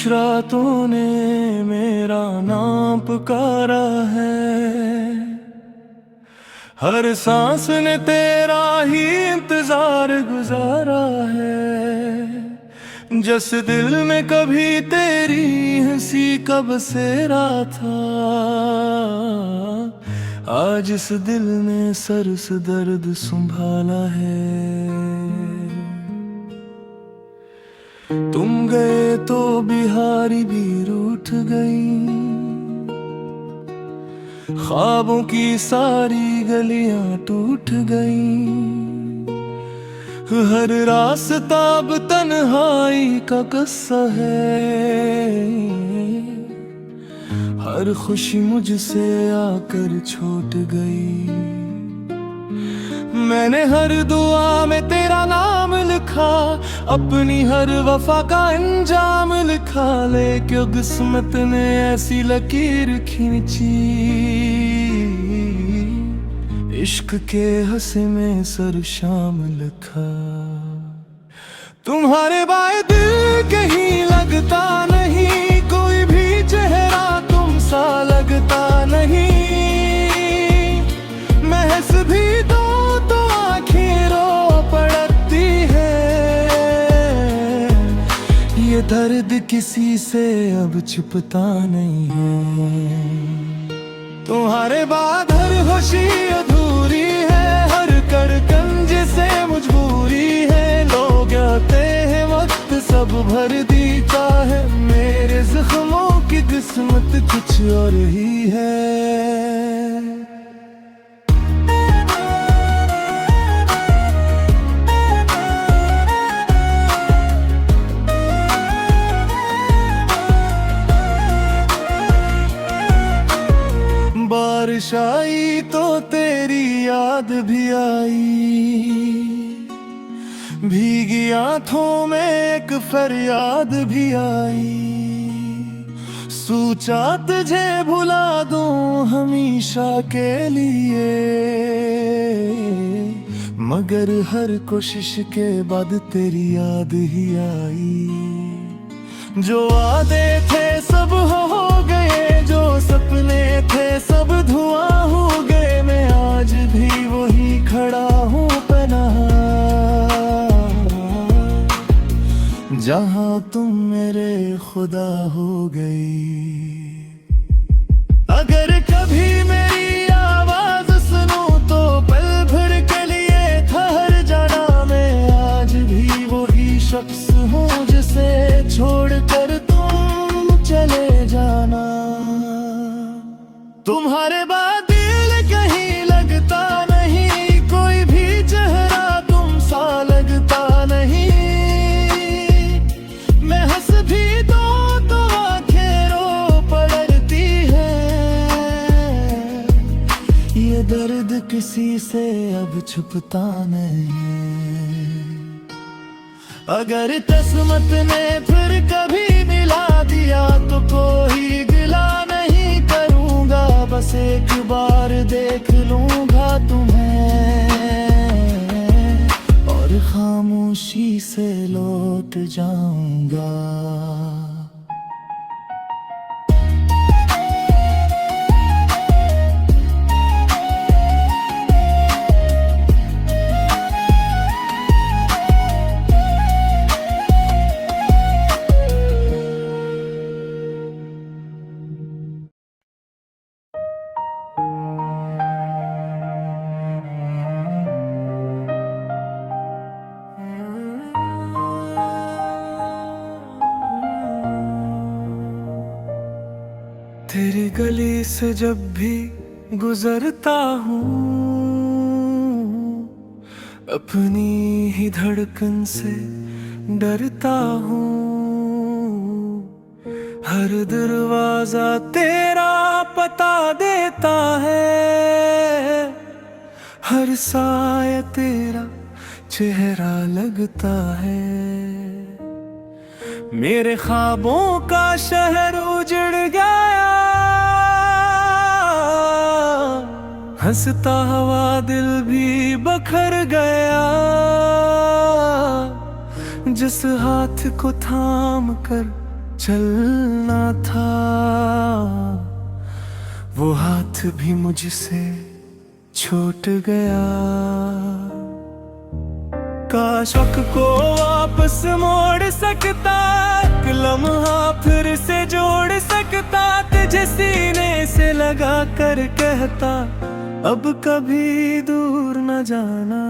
रातों ने मेरा नाम पुकारा है, हर सांस ने तेरा ही इंतजार गुजारा है। जिस दिल में कभी तेरी हंसी का बसेरा था, आज इस दिल ने सरस दर्द संभाला है। तुम गए तो बिहारी भी रूठ गई, ख्वाबों की सारी गलियां टूट गई। हर रास्ता अब तन्हाई का किस्सा है, हर खुशी मुझसे आकर छूट गई। मैंने हर दुआ में तेरा नाम लिखा, अपनी हर वफा का अंजाम लिखा, लेकिन किस्मत ने ऐसी लकीर खींची, इश्क के हंसे में सर शाम लिखा। तुम्हारे बाय दिल कहीं लगता नहीं, कोई भी चेहरा तुम सा लगता नहीं। महस भी दो तो आँखें रो पड़ती है, ये दर्द किसी से अब छुपता नहीं है। तुम्हारे बाद हर खुशी अधूरी है, हर धड़कन जिसे मजबूरी है। लोग आते हैं वक्त सब भर देता है, मेरे जख्मों की किस्मत कुछ और ही है। बारिश आई तो तेरी याद भी आई, भीगी आंखों में एक फरियाद भी आई। सोचा तुझे भुला दूं हमेशा के लिए, मगर हर कोशिश के बाद तेरी याद ही आई। जो वादे थे सब हो गए, जो सपने थे सब धुआं हो गए। मैं आज भी वही खड़ा हूँ पनाह, जहाँ तुम मेरे खुदा हो गई। अगर कभी मेरी आवाज सुनूं तो पल भर के लिए ठहर जाना। मैं आज भी वही शख्स हूँ जिसे छोड़कर तुम चले जाना। तुम्हारे बाद दिल कहीं लगता नहीं, कोई भी चेहरा तुम सा लगता नहीं। मैं हंस भी दो तो आँखें रो पड़ती है, ये दर्द किसी से अब छुपता नहीं। अगर किस्मत ने फिर कभी मिला दिया तो कोई गिला नहीं करूँगा, बस एक बार देख लूँगा तुम्हें और खामोशी से लौट जाऊँगा। तेरी गली से जब भी गुजरता हूँ, अपनी ही धड़कन से डरता हूँ। हर दरवाजा तेरा पता देता है, हर साया तेरा चेहरा लगता है। मेरे ख्वाबों का शहर उजड़ गया, हंसता हुआ दिल भी बखर गया। जिस हाथ को थाम कर चलना था, वो हाथ भी मुझसे छूट गया। काश वक्त को वापस मोड़ सकता, एक लम्हा फिर से जोड़ सकता, तुझे सीने से लगा कर कहता अब कभी दूर न जाना।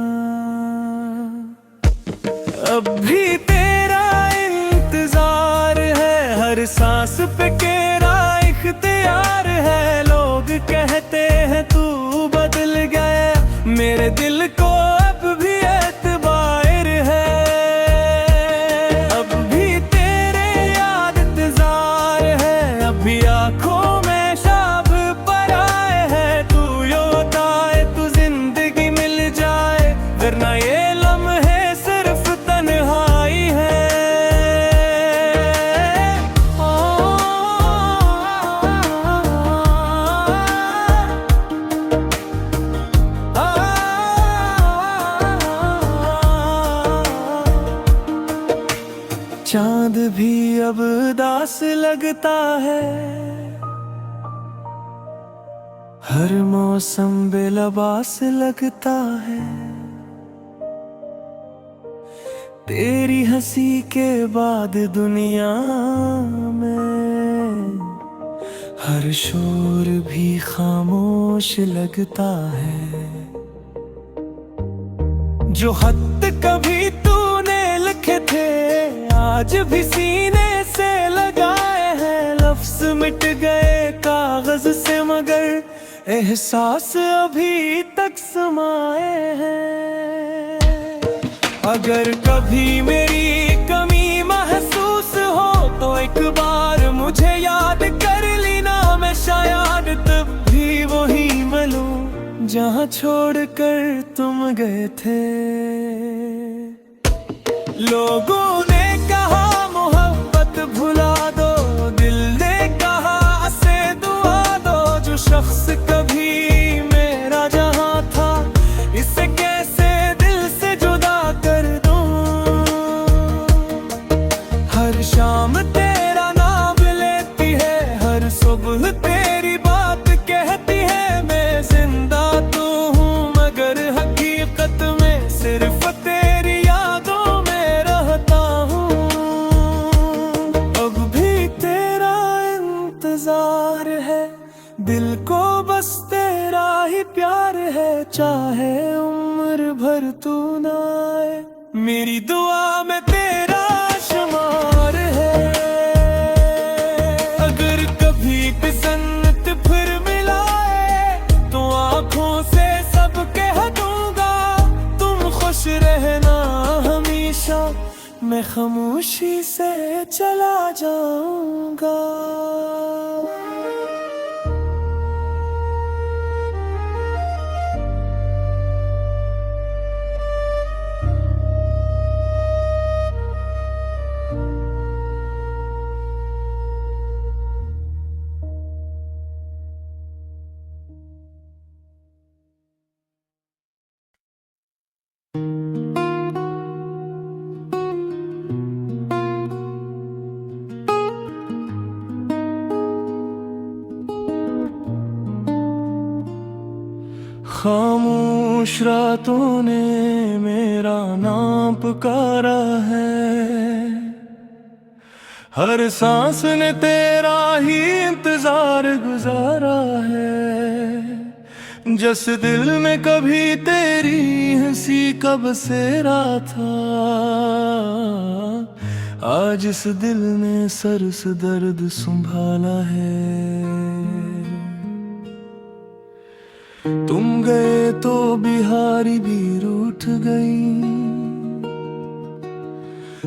अब भी तेरा इंतजार है, हर सांस पे तेरा इख्तियार है। लोग कहते हैं तू बदल गया, मेरे दिल को अब भी एतबार है। अब भी तेरे याद इंतजार है, अभी आंखों में शाब पर आए हैं। तू यो बताए तू जिंदगी मिल जाए, वरना ये लम्हे सिर्फ तन्हाई है। चांद भी अब उदास लगता है, हर मौसम बेलबास लगता है। तेरी हंसी के बाद दुनिया में हर शोर भी खामोश लगता है। जो खत कभी तूने लिखे थे आज भी सीने से लगाए हैं। लफ्ज मिट गए कागज से मगर एहसास अभी तक समाए हैं। अगर कभी मेरी कमी महसूस हो तो एक बार मुझे याद कर लेना, मैं शायद तब भी वही मिलूं जहां छोड़कर तुम गए थे। लोगों ने कहा मोहब्बत भुला दो, दिल ने कहा से दुआ दो। जो शख्स कभी मेरा जहां था, इसे कैसे दिल से जुदा कर दूं। हर शाम तेरा नाम लेती है, हर सुबह तेरी बात कहती है। मैं जिंदा तो हूँ मगर हकीकत में सिर्फ तेरी यादों में रहता हूँ। अब भी तेरा इंतजार है, दिल को बस तेरा ही प्यार है। चाहे उम्र भर तू ना आए, मेरी दुआ में तेरा शुमार है। अगर कभी जन्नत फिर मिलाए तो आंखों से सब कह दूंगा तुम खुश रहना हमेशा। मैं खामोशी से चला जाऊंगा। खामोश रातों ने मेरा नाम पुकारा है, हर सांस ने तेरा ही इंतजार गुजारा है। जिस दिल में कभी तेरी हंसी का बसेरा था, आज इस दिल ने सर से दर्द संभाला है। तुम गए तो बिहारी भी रूठ गई,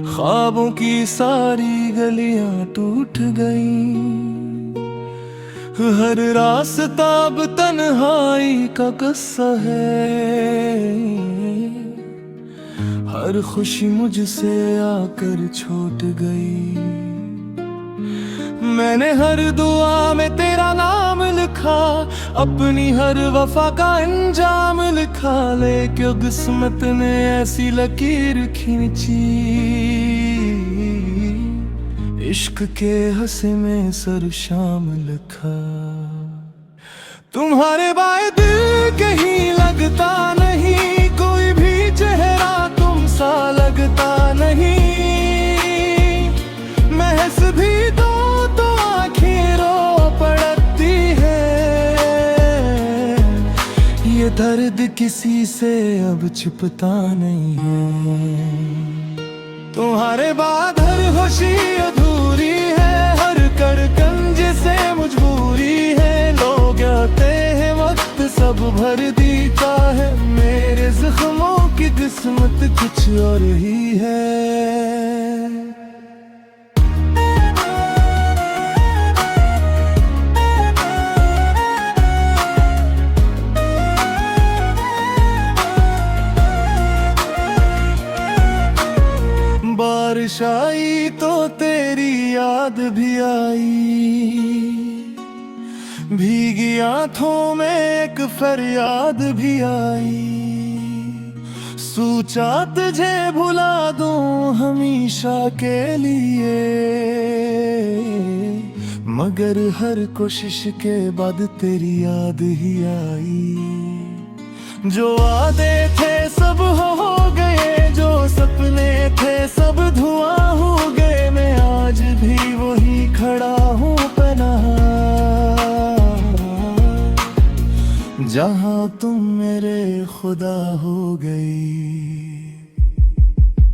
ख्वाबों की सारी गलियां टूट गई। हर रास्ता अब तन्हाई का किस्सा है, हर खुशी मुझसे आकर छूट गई। मैंने हर दुआ में तेरा नाम लिखा, अपनी हर वफा का अंजाम लिखा। लेकिन किस्मत ने ऐसी लकीर खींची, इश्क के हंसे में सर शाम लिखा। तुम्हारे बाय दिल कहीं लगता नहीं, कोई भी चेहरा तुम सा लगता नहीं। महस भी दो तो आँखें रो पड़ती है। ये दर्द किसी से अब छुपता नहीं है। तुम्हारे बाद हर खुशी अधूरी है, हर कड़कन जिसे मजबूरी है। लोग कहते हैं वक्त सब भर देता है, मेरे जख्मों की किस्मत कुछ और ही है। बारिश आई तो तेरी याद भी आई, भीगी आंखों में एक फरियाद भी आई। सोचा तुझे भुला दूं हमेशा के लिए, मगर हर कोशिश के बाद तेरी याद ही आई। जो वादे थे सब हो गए, जो सपने थे सब धुआं हो गए। मैं आज भी वही खड़ा हूँ पनाह, जहाँ तुम मेरे खुदा हो गई।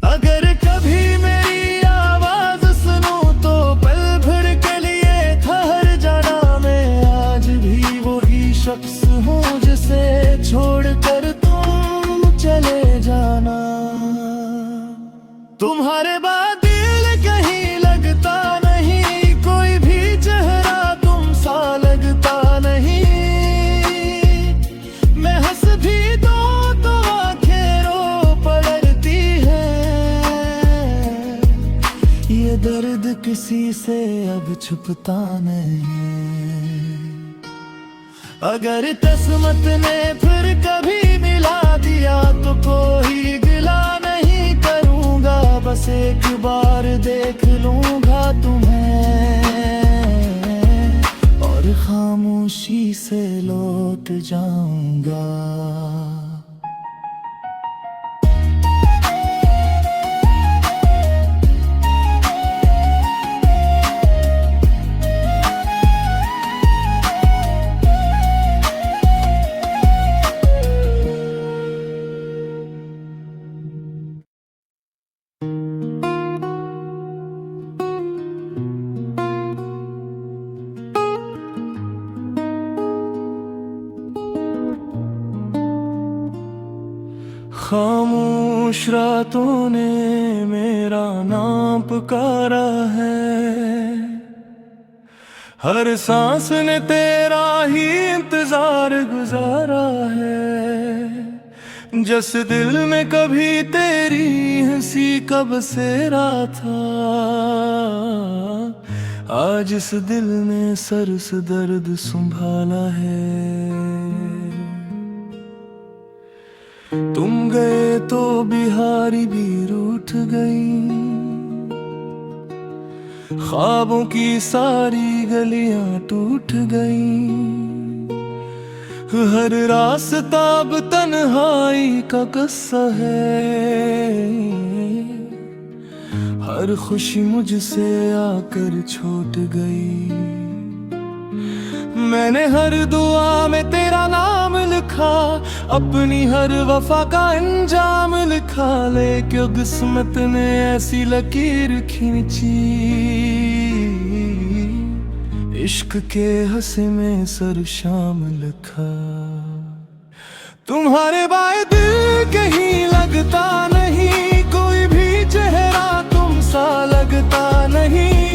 अगर कभी मेरी आवाज सुनो तो पल भर के लिए ठहर जाना। मैं आज भी वही शख्स हूँ जिसे छोड़कर तुम चले जाना। तुम्हारे बाद दिल कहीं लगता नहीं, कोई भी चेहरा तुम सा लगता नहीं। मैं हंस भी दो तो आँखें रो पड़ती है। ये दर्द किसी से अब छुपता नहीं। अगर किस्मत ने फिर कभी मिला दिया तो कोई गिला नहीं करूँगा। बस एक बार देख लूँगा तुम्हें और खामोशी से लौट जाऊँगा। खामोश रातों ने मेरा नाम पुकारा है, हर सांस ने तेरा ही इंतजार गुजारा है। जिस दिल में कभी तेरी हंसी का बसेरा था, आज इस दिल ने सर से दर्द संभाला है। तुम गए तो बिहारी भी रूठ गई, ख्वाबों की सारी गलियां टूट गई। हर रास्ता अब तन्हाई का किस्सा है, हर खुशी मुझसे आकर छूट गई। मैंने हर दुआ में तेरा नाम लिखा, अपनी हर वफा का अंजाम लिखा। लेकिन किस्मत ने ऐसी लकीर खींची, इश्क के हंसे में सर शाम लिखा। तुम्हारे बाय दिल कहीं लगता नहीं, कोई भी चेहरा तुम सा लगता नहीं।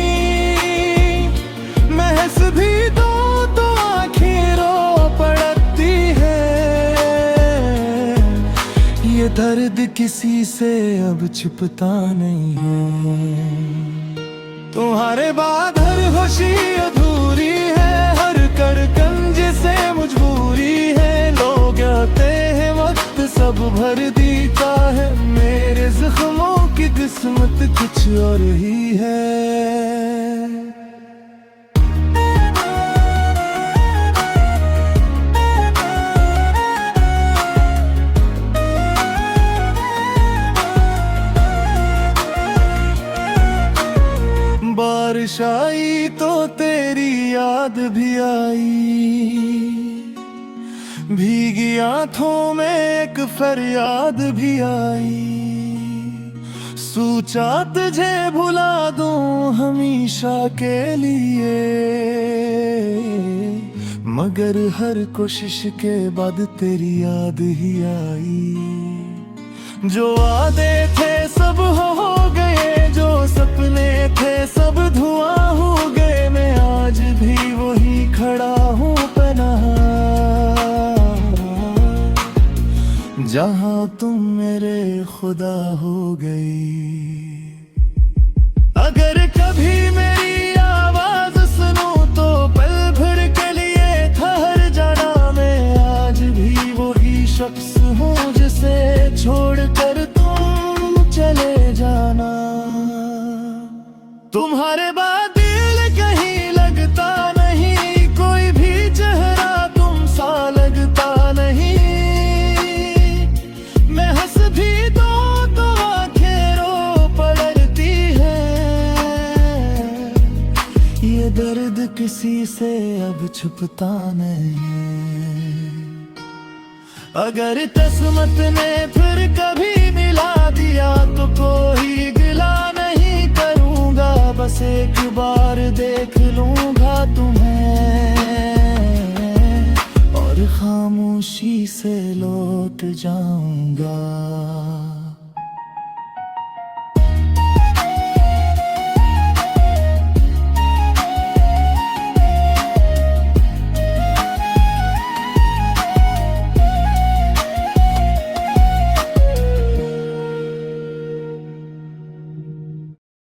महस भी दो तो आँखें रो पड़ती है, ये दर्द किसी से अब छुपता नहीं है। तुम्हारे बाद हर खुशी अधूरी है, हर कड़कन जिसे मजबूरी है। लोग कहते हैं वक्त सब भर देता है, मेरे जख्मों की किस्मत कुछ और ही है। तो तेरी याद भी आई, भीगी आंखों में एक फरियाद भी आई। सोचा तुझे भुला दूं हमेशा के लिए, मगर हर कोशिश के बाद तेरी याद ही आई। जो वादे थे सब हो गए, जो सपने थे सब धुआं हो गए। मैं आज भी वही खड़ा हूँ पनाह, जहाँ तुम मेरे खुदा हो गई। अगर कभी मेरी आवाज सुनो तो पल भर के लिए ठहर जाना। मैं आज भी वही शख्स हूँ जिसे छोड़कर तुम चले जाना। तुम्हारे बाद दिल कहीं लगता नहीं, कोई भी चेहरा तुम सा लगता नहीं। मैं हंस भी दूं तो आंखें रो पड़ती है। ये दर्द किसी से अब छुपता नहीं। अगर किस्मत ने फिर कभी मिला दिया तो कोई गिला नहीं करूँगा। बस एक बार देख लूँगा तुम्हें और खामोशी से लौट जाऊँगा।